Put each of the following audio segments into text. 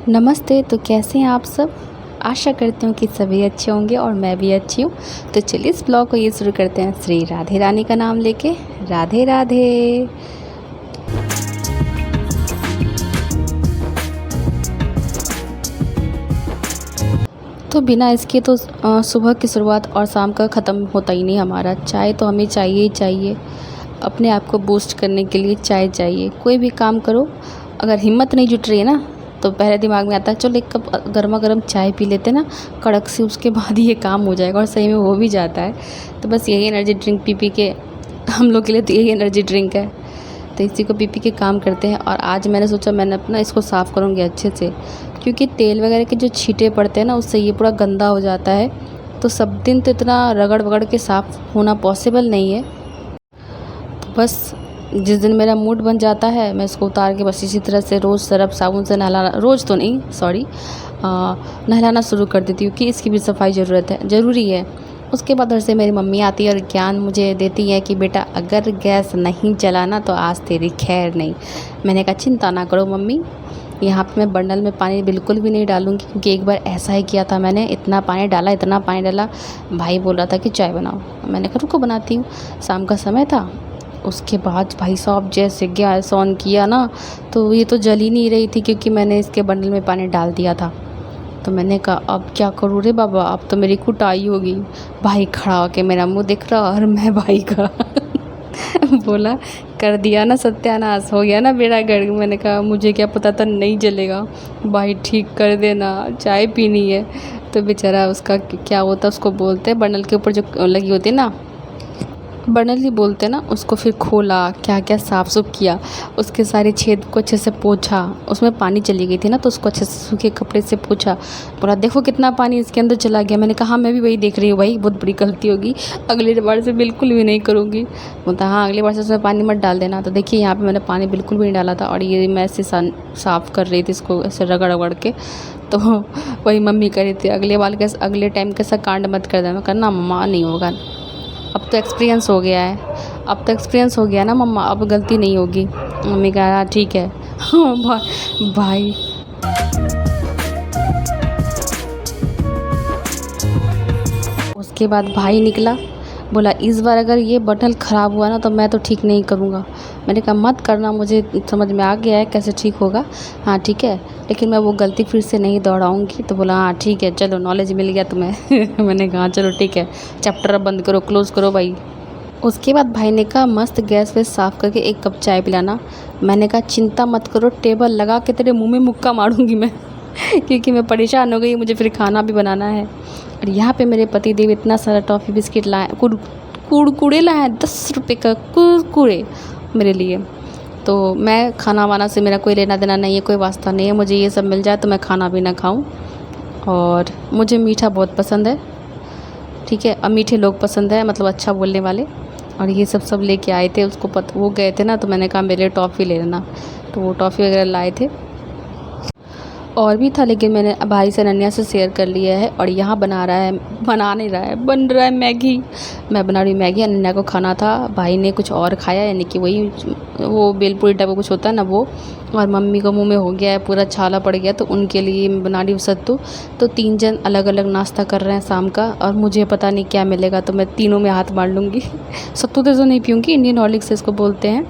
नमस्ते। तो कैसे हैं आप सब? आशा करती हूँ कि सभी अच्छे होंगे और मैं भी अच्छी हूँ। तो चलिए इस ब्लॉग को ये शुरू करते हैं श्री राधे रानी का नाम लेके। राधे राधे। तो बिना इसके तो सुबह की शुरुआत और शाम का ख़त्म होता ही नहीं हमारा। चाय तो हमें चाहिए ही चाहिए। अपने आप को बूस्ट करने के लिए चाय चाहिए। कोई भी काम करो, अगर हिम्मत नहीं जुट रही है ना, तो पहले दिमाग में आता है चलो एक कप गर्मा गर्म चाय पी लेते ना कड़क सी, उसके बाद ही ये काम हो जाएगा, और सही में हो भी जाता है। तो बस यही एनर्जी ड्रिंक पी पी के हम लोग के लिए तो यही एनर्जी ड्रिंक है। तो इसी को पी पी के काम करते हैं। और आज मैंने सोचा मैंने अपना इसको साफ़ करूँगी अच्छे से, क्योंकि तेल वगैरह के जो छींटे पड़ते हैं ना, उससे ये पूरा गंदा हो जाता है। तो सब दिन तो इतना रगड़ वगड़ के साफ़ होना पॉसिबल नहीं है। तो बस जिस दिन मेरा मूड बन जाता है मैं इसको उतार के बस इसी तरह से रोज़ सर्फ़ साबुन से नहलाना, रोज़ तो नहीं सॉरी, नहलाना शुरू कर देती हूँ कि इसकी भी सफाई ज़रूरी है। उसके बाद उधर से मेरी मम्मी आती है और ज्ञान मुझे देती है कि बेटा अगर गैस नहीं जलाना तो आज तेरी खैर नहीं। मैंने कहा चिंता ना करो मम्मी, यहाँ पे मैं बर्नल में पानी बिल्कुल भी नहीं डालूँगी, क्योंकि एक बार ऐसा ही किया था मैंने। इतना पानी डाला, भाई बोल रहा था कि चाय बनाओ। मैंने कहा रुको बनाती हूँ। शाम का समय था। उसके बाद भाई साहब जैसे गैस ऑन किया ना, तो ये तो जल ही नहीं रही थी, क्योंकि मैंने इसके बर्नल में पानी डाल दिया था। तो मैंने कहा अब क्या करूँ रे बाबा, अब तो मेरी कुटाई होगी। भाई खड़ा होके मेरा मुँह देख रहा और मैं भाई का बोला कर दिया ना सत्यानाश, हो गया ना बेड़ा गर्क। मैंने कहा मुझे क्या पता था नहीं जलेगा। भाई ठीक कर देना, चाय पीनी है। तो बेचारा उसका क्या होता, उसको बोलते हैं बर्नल के ऊपर जो लगी होती है ना, बर्नल ही बोलते हैं ना उसको। फिर खोला, क्या क्या साफ़ सुफ किया, उसके सारे छेद को अच्छे से पोंछा। उसमें पानी चली गई थी ना, तो उसको अच्छे से सूखे कपड़े से पोंछा। बोला देखो कितना पानी इसके अंदर चला गया। मैंने कहा हाँ मैं भी वही देख रही हूँ भाई, बहुत बड़ी गलती होगी, अगली बार से बिल्कुल भी नहीं करूँगी। बोलता हाँ अगली बार से उसमें पानी मत डाल देना। तो देखिए यहाँ पर मैंने पानी बिल्कुल भी नहीं डाला था, और ये मैं ऐसे साफ़ कर रही थी इसको ऐसे रगड़ रगड़ के। तो वही मम्मी कह रही थी अगले टाइम कैसा कांड मत कर देना। करना मम्मा नहीं होगा, अब तो एक्सपीरियंस हो गया है। अब तो एक्सपीरियंस हो गया ना मम्मा, अब गलती नहीं होगी। मम्मी कहा हाँ ठीक है। भाई उसके बाद भाई निकला, बोला इस बार अगर ये बटन ख़राब हुआ ना तो मैं तो ठीक नहीं करूँगा। मैंने कहा मत करना, मुझे समझ में आ गया है कैसे ठीक होगा। हाँ ठीक है, लेकिन मैं वो गलती फिर से नहीं दोहराऊँगी। तो बोला हाँ ठीक है चलो, नॉलेज मिल गया तुम्हें। मैंने कहा चलो ठीक है, चैप्टर अब बंद करो, क्लोज़ करो भाई। उसके बाद भाई ने कहा मस्त गैस वैस साफ़ करके एक कप चाय पिलाना। मैंने कहा चिंता मत करो, टेबल लगा के तेरे मुँह में मुक्का मारूंगी मैं। क्योंकि मैं परेशान हो गई, मुझे फिर खाना भी बनाना है। और यहाँ पे मेरे पति देव इतना सारा टॉफ़ी बिस्किट लाए, कुरकुरे लाए, 10 रुपये का कुरकुरे मेरे लिए। तो मैं खाना वाना से मेरा कोई लेना देना नहीं है, कोई वास्ता नहीं है। मुझे ये सब मिल जाए तो मैं खाना भी ना खाऊँ। और मुझे मीठा बहुत पसंद है, ठीक है। अब मीठे लोग पसंद है, मतलब अच्छा बोलने वाले। और ये सब लेके आए थे, वो गए थे ना, तो मैंने कहा मेरे लिए टॉफ़ी ले लेना। तो वो टॉफ़ी वगैरह लाए थे, और भी था, लेकिन मैंने भाई से अनन्या से शेयर कर लिया है। और यहाँ बन रहा है मैगी। मैं बना रही हूँ मैगी, अनन्या को खाना था, भाई ने कुछ और खाया, यानी कि वही वो बेलपूरी टाइप का कुछ होता है ना वो। और मम्मी को मुंह में हो गया है, पूरा छाला पड़ गया, तो उनके लिए मैं बना रही हूँ सत्तू। तो 3 जन अलग अलग नाश्ता कर रहे हैं शाम का, और मुझे पता नहीं क्या मिलेगा, तो मैं तीनों में हाथ मार लूँगी। सत्तू तो नहीं पीऊँगी, इंडियन हॉर्लिक्स इसको बोलते हैं,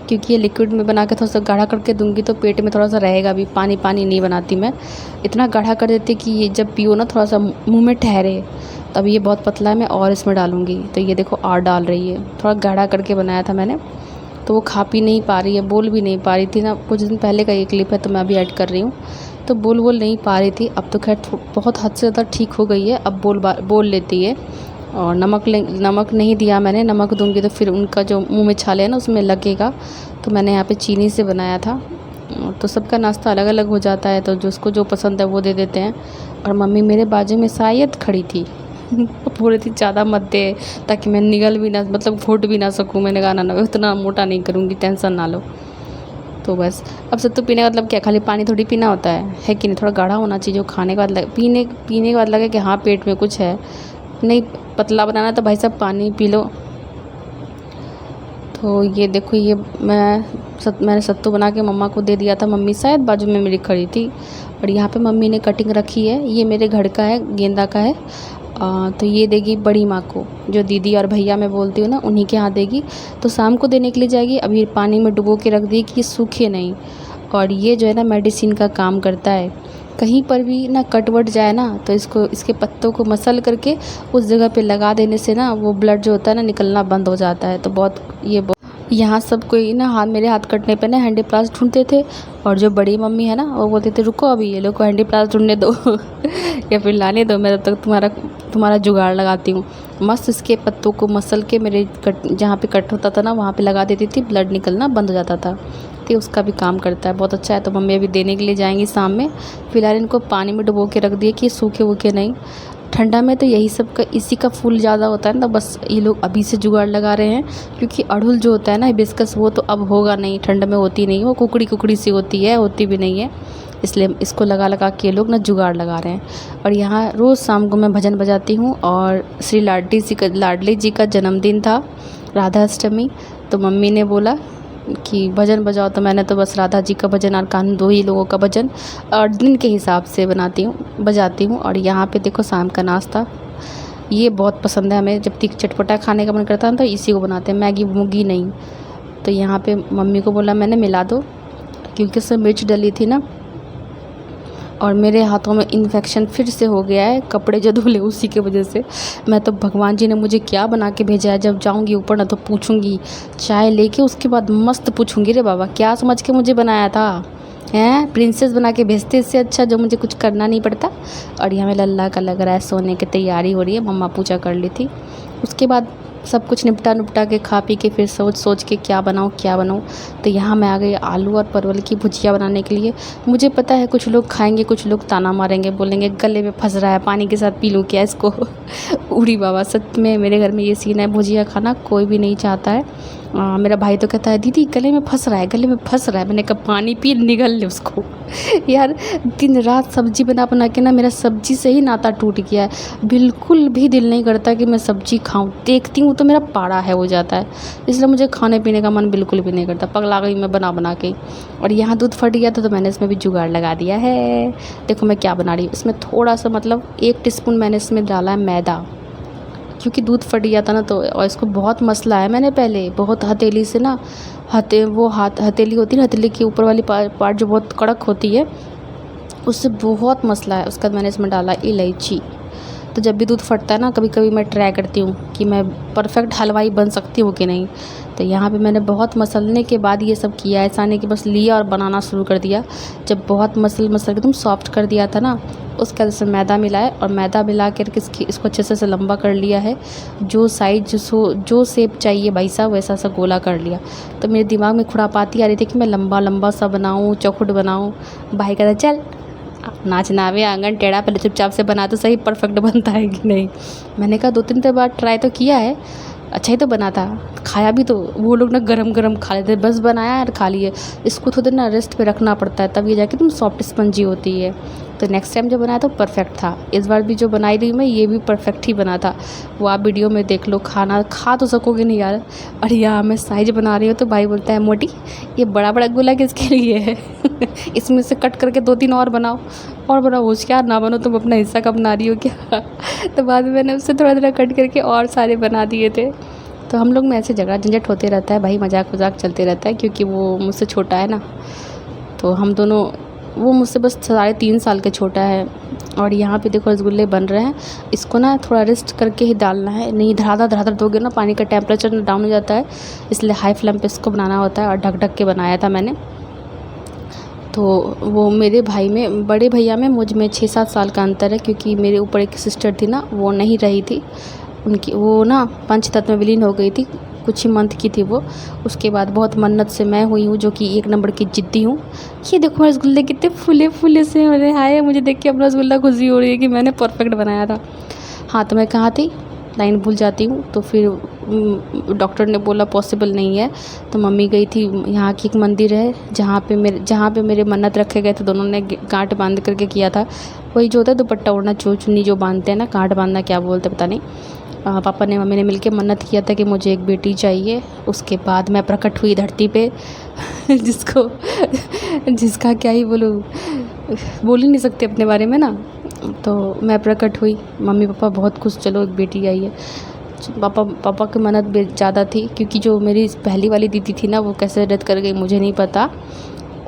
क्योंकि ये लिक्विड में बना के थोड़ा सा गाढ़ा करके दूंगी तो पेट में थोड़ा सा रहेगा भी। पानी पानी नहीं बनाती मैं, इतना गाढ़ा कर देती कि ये जब पियो ना थोड़ा सा मुंह में ठहरे। तब ये बहुत पतला है, मैं और इसमें डालूंगी। तो ये देखो और डाल रही है, थोड़ा गाढ़ा करके बनाया था मैंने। तो वो खा पी नहीं पा रही है, बोल भी नहीं पा रही थी ना। कुछ दिन पहले का ये क्लिप है, तो मैं अभी ऐड कर रही हूँ। तो बोल नहीं पा रही थी, अब तो खैर बहुत हद से ज़्यादा ठीक हो गई है, अब बोल लेती है। और नमक नहीं दिया मैंने, नमक दूंगी तो फिर उनका जो मुंह में छाले है ना उसमें लगेगा। तो मैंने यहाँ पे चीनी से बनाया था। तो सबका नाश्ता अलग अलग हो जाता है, तो जिसको जो पसंद है वो दे देते हैं। और मम्मी मेरे बाजू में शायद खड़ी थी। पूरी थी ज़्यादा मत दे, ताकि मैं निगल भी ना, मतलब फूट भी ना सकूँ। मैंने कहा ना उतना मोटा नहीं करूँगी, टेंशन ना लो। तो बस अब सत्तू पीने का मतलब क्या, खाली पानी थोड़ी पीना होता है कि नहीं, थोड़ा गाढ़ा होना चाहिए। जो खाने के बाद पीने के बाद लगे कि हाँ पेट में कुछ है। नहीं पतला बनाना तो भाई साहब पानी पी लो। तो ये देखो, ये मैंने सत्तू बना के मम्मा को दे दिया था। मम्मी शायद बाजू में मेरी खड़ी थी। और यहाँ पे मम्मी ने कटिंग रखी है, ये मेरे घर का है, गेंदा का है। तो ये देगी बड़ी माँ को, जो दीदी और भैया मैं बोलती हूँ ना, उन्हीं के यहाँ देगी। तो शाम को देने के लिए जाएगी। अभी पानी में डुबो के रख दी कि ये सूखे नहीं। और ये जो है ना मेडिसिन का काम करता है। कहीं पर भी ना कट वट जाए ना, तो इसके पत्तों को मसल करके उस जगह पे लगा देने से ना वो ब्लड जो होता है ना निकलना बंद हो जाता है। तो यहाँ सब कोई ना मेरे हाथ कटने पे ना हैंडी प्लास ढूंढते थे। और जो बड़ी मम्मी है ना, वो बोलते थे रुको अभी ये लोग को हैंडी प्लास ढूंढने दो या फिर लाने दो, मैं तब तक तुम्हारा जुगाड़ लगाती हूँ। मस्त इसके पत्तों को मसल के मेरे जहाँ पे कट होता था ना वहाँ पे लगा देती थी, ब्लड निकलना बंद हो जाता था। तो उसका भी काम करता है, बहुत अच्छा है। तो मम्मी अभी देने के लिए जाएंगी शाम में। फिलहाल इनको पानी में डुबो के रख दिए कि सूखे वूखे नहीं। ठंडा में तो यही सब का, इसी का फूल ज़्यादा होता है ना, तो बस ये लोग अभी से जुगाड़ लगा रहे हैं। क्योंकि अड़हुल जो होता है ना हिबिस्कस, वो तो अब होगा नहीं, ठंड में होती नहीं, वो कुकड़ी सी होती है, होती भी नहीं है। इसलिए इसको लगा के ये लोग ना जुगाड़ लगा रहे हैं। और यहाँ रोज़ शाम को मैं भजन बजाती हूँ। और श्री लाडली जी का जन्मदिन था, राधा अष्टमी। तो मम्मी ने बोला कि भजन बजाओ, तो मैंने तो बस राधा जी का भजन और कान्हा, दो ही लोगों का भजन और दिन के हिसाब से बजाती हूँ। और यहाँ पे देखो शाम का नाश्ता, ये बहुत पसंद है हमें। जब तीख चटपटा खाने का मन करता है तो इसी को बनाते हैं, मैगी मूगी नहीं। तो यहाँ पे मम्मी को बोला मैंने मिला दो, क्योंकि उसमें मिर्च डली थी ना। और मेरे हाथों में इन्फेक्शन फिर से हो गया है, कपड़े जो धुले उसी के वजह से। मैं तो भगवान जी ने मुझे क्या बना के भेजा है। जब जाऊंगी ऊपर ना तो पूछूंगी, चाय लेके उसके बाद मस्त पूछूंगी, रे बाबा क्या समझ के मुझे बनाया था, हैं प्रिंसेस बना के भेजते, इससे अच्छा जो मुझे कुछ करना नहीं पड़ता। और यहाँ में लल्ला का लग रहा है, सोने की तैयारी हो रही है। मम्मा पूजा कर ली थी, उसके बाद सब कुछ निपटा के खा पी के फिर सोच के क्या बनाऊँ। तो यहाँ मैं आ गई आलू और परवल की भुजिया बनाने के लिए। मुझे पता है कुछ लोग खाएंगे, कुछ लोग ताना मारेंगे, बोलेंगे गले में फंस रहा है, पानी के साथ पी लूँ क्या इसको उड़ी बाबा, सच में मेरे घर में ये सीन है, भुजिया खाना कोई भी नहीं चाहता है। मेरा भाई तो कहता है दीदी गले में फंस रहा है। मैंने कहा पानी पी, निगल ले उसको यार दिन रात सब्जी बना के ना मेरा सब्जी से ही नाता टूट गया है। बिल्कुल भी दिल नहीं करता कि मैं सब्जी खाऊं, देखती हूँ तो मेरा पारा है हो जाता है। इसलिए मुझे खाने पीने का मन बिल्कुल भी नहीं करता, पगला गई मैं बना के। और यहाँ दूध फट गया था तो मैंने इसमें भी जुगाड़ लगा दिया है। देखो मैं क्या बना रही हूँ, इसमें थोड़ा सा मतलब 1 टीस्पून मैंने इसमें डाला है मैदा, क्योंकि दूध फट गया था ना। तो और इसको बहुत मसला है मैंने पहले, बहुत हथेली से ना, हथेली होती है ना, हथेली के ऊपर वाली पार्ट जो बहुत कड़क होती है, उससे बहुत मसला है। उसके बाद मैंने इसमें डाला इलायची। तो जब भी दूध फटता है ना, कभी कभी मैं ट्राई करती हूँ कि मैं परफेक्ट हलवाई बन सकती हूँ कि नहीं। तो यहाँ पे मैंने बहुत मसलने के बाद ये सब किया, ऐसा नहीं कि बस लिया और बनाना शुरू कर दिया। जब बहुत मसल के एकदम सॉफ्ट कर दिया था ना, उसके बाद इसमें मैदा मिलाया और मैदा मिला कर इसको अच्छे से लंबा कर लिया है। जो साइज जो शेप चाहिए भाई साहब वैसा सा गोला कर लिया। तो मेरे दिमाग में खुरापाती आ रही थी कि मैं लंबा सा बनाऊँ, चौखुट बनाऊँ। भाई कहता चल नाच नावे आंगन टेढ़ा, पहले चुपचाप से बना तो सही परफेक्ट बनता है कि नहीं। मैंने कहा 2-3 बार ट्राई तो किया है, अच्छा ही तो बना था, खाया भी तो वो लोग ना गरम खा लेते, बस बनाया और खा लिए। इसको थोड़ी देर ना रेस्ट पे रखना पड़ता है, तब ये जाके तुम सॉफ्ट स्पंजी होती है। तो नेक्स्ट टाइम जो बनाया तो परफेक्ट था। इस बार भी जो बनाई रही मैं, ये भी परफेक्ट ही बना था। वो आप वीडियो में देख लो, खा तो सकोगे नहीं यार। और यहाँ मैं साइज बना रही हूँ तो भाई बोलता है मोटी ये बड़ा गोला किसके लिए है इसमें से कट करके 2-3 और बनाओ, होशियार ना बनो, तुम अपना हिस्सा का बना रही हो क्या तो बाद में मैंने उससे थोड़ा कट करके और सारे बना दिए थे। तो हम लोग में ऐसे झगड़ा झंझट होते रहता है भाई, मजाक चलते रहता है, क्योंकि वो मुझसे छोटा है ना। तो हम दोनों, वो मुझसे बस 3.5 साल के छोटा है। और यहाँ पे देखो रसगुल्ले बन रहे हैं, इसको ना थोड़ा रेस्ट करके ही डालना है, नहीं धड़ाधड़ दोगे ना पानी का टेम्परेचर डाउन हो जाता है, इसलिए हाई फ्लेम पे इसको बनाना होता है। और ढक के बनाया था मैंने। तो वो मेरे भाई में, बड़े भैया में मुझ में 6-7 साल का अंतर है, क्योंकि मेरे ऊपर एक सिस्टर थी ना, वो नहीं रही थी, उनकी वो ना पंचतत्व में विलीन हो गई थी, कुछ ही मंथ की थी वो। उसके बाद बहुत मन्नत से मैं हुई हूँ, जो कि 1 नंबर की जिद्दी हूँ। ये देखो रसगुल्ले कितने फूले से, अरे हाय मुझे देख के अपना रसगुल्ला खुशी हो रही है कि मैंने परफेक्ट बनाया था। हाँ तो मैं कहाँ थी, लाइन भूल जाती हूँ। तो फिर डॉक्टर ने बोला पॉसिबल नहीं है। तो मम्मी गई थी, यहाँ की एक मंदिर है जहाँ पे मेरे मन्नत रखे गए थे, दोनों ने गांठ बांध करके किया था। वही जो होता है दुपट्टा ओढ़ना, चुन्नी जो बांधते हैं ना, गांठ बांधना क्या बोलते पता नहीं। पापा ने मम्मी ने मिलके मन्नत किया था कि मुझे एक बेटी चाहिए। उसके बाद मैं प्रकट हुई धरती पे जिसका क्या ही बोलूँ, बोल ही नहीं सकते अपने बारे में ना। तो मैं प्रकट हुई, मम्मी पापा बहुत खुश, चलो एक बेटी आई है। पापा की मन्नत ज़्यादा थी, क्योंकि जो मेरी पहली वाली दीदी थी ना, वो कैसे डेथ कर गई मुझे नहीं पता।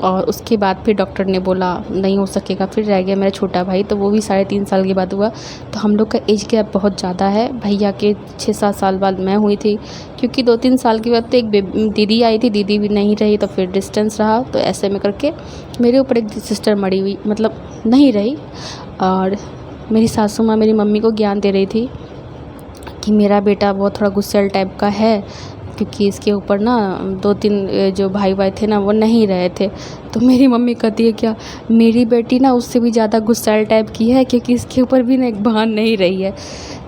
और उसके बाद फिर डॉक्टर ने बोला नहीं हो सकेगा। फिर रह गया मेरा छोटा भाई, तो वो भी 3.5 साल के बाद हुआ। तो हम लोग का एज गैप बहुत ज़्यादा है। भैया के 6-7 साल बाद मैं हुई थी, क्योंकि 2-3 साल के बाद तो एक दीदी आई थी, दीदी भी नहीं रही, तो फिर डिस्टेंस रहा। तो ऐसे में करके मेरे ऊपर एक सिस्टर मरी हुई, मतलब नहीं रही। और मेरी सासू माँ मेरी मम्मी को ज्ञान दे रही थी कि मेरा बेटा बहुत थोड़ा गुस्सैल टाइप का है, क्योंकि इसके ऊपर ना 2-3 जो भाई थे ना, वो नहीं रहे थे। तो मेरी मम्मी कहती है क्या मेरी बेटी ना उससे भी ज़्यादा गुस्सैल टाइप की है, क्योंकि इसके ऊपर भी ना एक बहन नहीं रही है।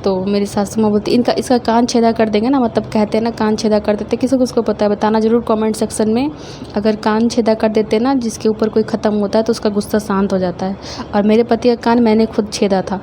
तो मेरी सासू माँ बोलती इसका कान छेदा कर देंगे ना, मतलब कहते हैं ना कान छेदा कर देते। किसी को उसको पता है बताना ज़रूर कमेंट सेक्शन में। अगर कान छेदा कर देते ना जिसके ऊपर कोई ख़त्म होता है, तो उसका गुस्सा शांत हो जाता है। और मेरे पति का कान मैंने खुद छेदा था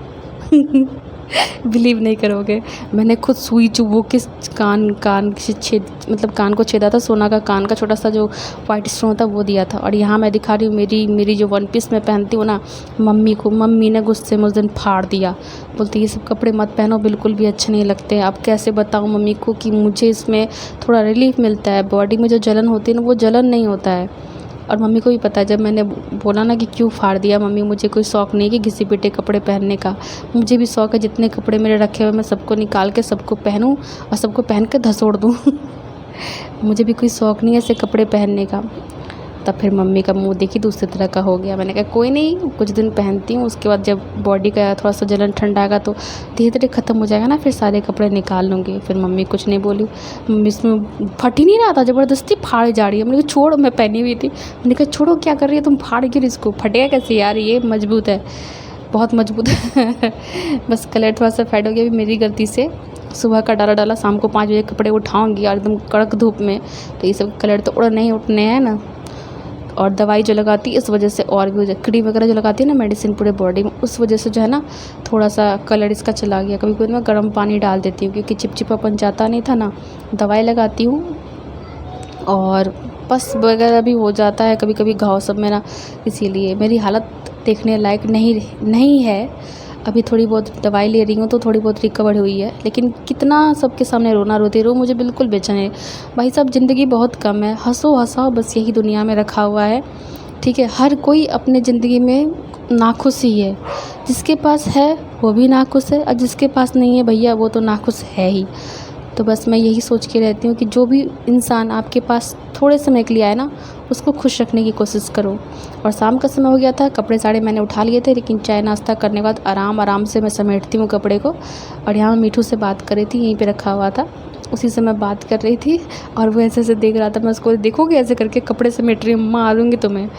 बिलीव नहीं करोगे, मैंने खुद सुई चुभो के कान से मतलब कान को छेदा था। सोना का कान का छोटा सा जो वाइट स्टोन होता वो दिया था। और यहाँ मैं दिखा रही हूँ मेरी जो वन पीस मैं पहनती हूँ ना, मम्मी ने गुस्से में उस दिन फाड़ दिया। बोलती ये सब कपड़े मत पहनो, बिल्कुल भी अच्छे नहीं लगते। अब कैसे बताऊँ मम्मी को कि मुझे इसमें थोड़ा रिलीफ मिलता है, बॉडी में जो जलन होती है ना वो जलन नहीं होता है। और मम्मी को भी पता है, जब मैंने बोला ना कि क्यों फाड़ दिया, मम्मी मुझे कोई शौक़ नहीं है कि घिसे पिटे कपड़े पहनने का। मुझे भी शौक़ है जितने कपड़े मेरे रखे हुए मैं सबको निकाल के सबको पहनूं और सबको पहन के धसोड़ दूं मुझे भी कोई शौक़ नहीं है ऐसे कपड़े पहनने का। तब फिर मम्मी का मुंह देखी दूसरी तरह का हो गया। मैंने कहा कोई नहीं, कुछ दिन पहनती हूँ, उसके बाद जब बॉडी का थोड़ा सा जलन ठंडा आएगा तो धीरे धीरे ख़त्म हो जाएगा ना, फिर सारे कपड़े निकाल लूँगी। फिर मम्मी कुछ नहीं बोली। मम्मी इसमें फट ही नहीं रहा था, ज़बरदस्ती फाड़े जा रही है। मैंने कहा छोड़ो, मैं पहनी हुई थी। मैंने कहा छोड़ो क्या कर रही है तुम, फाड़ गिर इसको, फटेगा कैसे यार, ये मजबूत है, बहुत मजबूत है बस कलर थोड़ा सा फेड हो गया भी मेरी गलती से। सुबह का डाला शाम को 5 बजे कपड़े उठाऊँगी और एकदम कड़क धूप में, तो ये सब कलर तो नहीं उठने हैं ना। और दवाई जो लगाती है इस वजह से और भी हो जाए, क्रीम वगैरह जो लगाती है ना मेडिसिन पूरे बॉडी में, उस वजह से जो है ना थोड़ा सा कलर इसका चला गया। कभी कभी मैं गर्म पानी डाल देती हूँ, क्योंकि चिपचिपापन जाता नहीं था ना। दवाई लगाती हूँ और पस वगैरह भी हो जाता है कभी कभी घाव सब में ना, इसीलिए मेरी हालत देखने लायक नहीं है। अभी थोड़ी बहुत दवाई ले रही हूँ तो थोड़ी बहुत रिकवर हुई है, लेकिन कितना सबके सामने रोना रोती रो, मुझे बिल्कुल बेचैन है। भाई साहब ज़िंदगी बहुत कम है, हंसो हंसाओ, बस यही दुनिया में रखा हुआ है। ठीक है, हर कोई अपने ज़िंदगी में नाखुश ही है। जिसके पास है वो भी नाखुश है, और जिसके पास नहीं है भैया वो तो नाखुश है ही। तो बस मैं यही सोच के रहती हूँ कि जो भी इंसान आपके पास थोड़े समय के लिए आए ना, उसको खुश रखने की कोशिश करो। और शाम का समय हो गया था, कपड़े सारे मैंने उठा लिए थे, लेकिन चाय नाश्ता करने के बाद आराम से मैं समेटती हूँ कपड़े को। और यहाँ मैं मीठू से बात कर रही थी, यहीं पे रखा हुआ था, उसी से मैं बात कर रही थी। और वो ऐसे देख रहा था, मैं उसको देखोगे ऐसे करके कपड़े समेट रही हूँ, मम्मा आ दूँगी तुम्हें।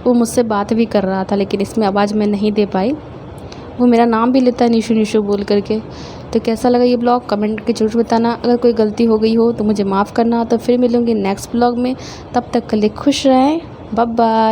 वो मुझसे बात भी कर रहा था, लेकिन इसमें आवाज़ मैं नहीं दे पाई। वो मेरा नाम भी लेता है निशु निशु बोल करके। तो कैसा लगा ये ब्लॉग कमेंट करके ज़रूर बताना। अगर कोई गलती हो गई हो तो मुझे माफ़ करना। तो फिर मिलूँगी नेक्स्ट ब्लॉग में, तब तक के लिए खुश रहें, बाय बाय।